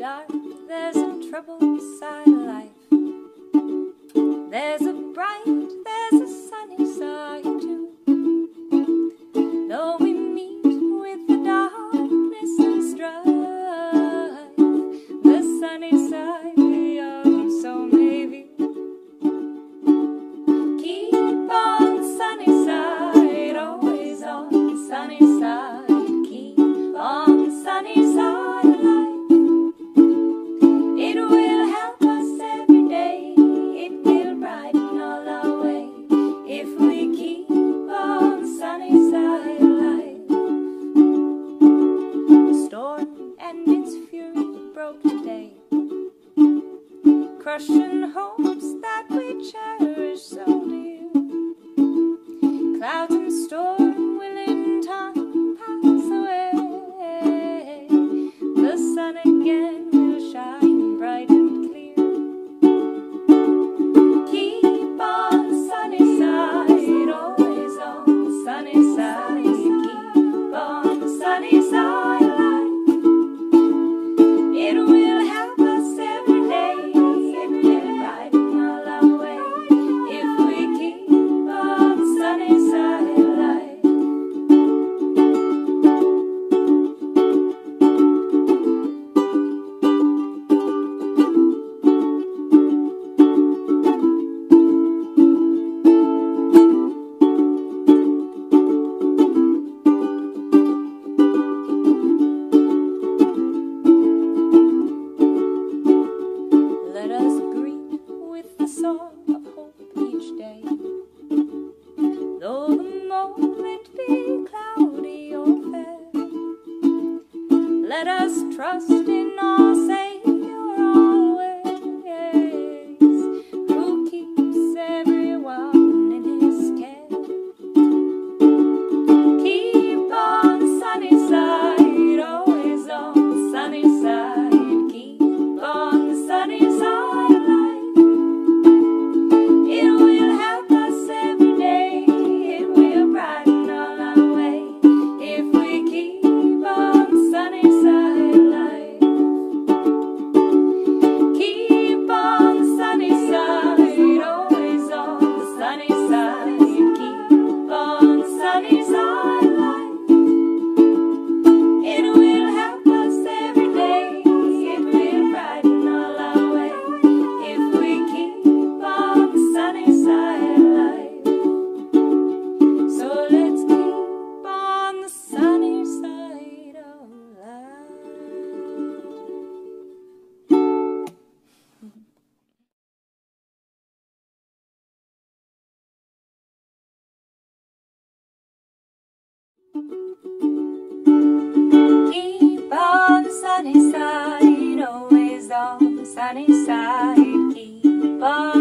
life, there's a troubled side of life. There's a bright, there's a sunny side too. Though we meet with the darkness and strife, the sunny side we also may view. Keep on the sunny side, always on the sunny side. Keep on the sunny side of life. It will help us every day. It will brighten all our way if we keep on the sunny side of life. The storm and its fury broke today, crushing hopes that we cherish so dear. Clouds and storm will in time pass away. The sun again will shine bright and clear. Keep on the sunny side, always on the sunny side. Keep on the sunny side of life. It will help us every day. It will brighten all our way if we keep on the sunny side of life. Let us greet with the song of hope each day. Though the moment be cloudy or fair, let us trust in our Savior always, who keeps everyone in His care. Keep on the sunny side, always on the sunny side. Keep on the sunny side of life. It will help us every day. It will brighten all our way if we keep on the sunny side of life. Keep on the sunny side, always on the sunny side. Keep on the sunny side of life. It will help us every day. It will brighten all our way if we keep on the sunny side of life. So let's keep on the sunny side of life. Keep on the sunny side, always on the sunny side. Keep on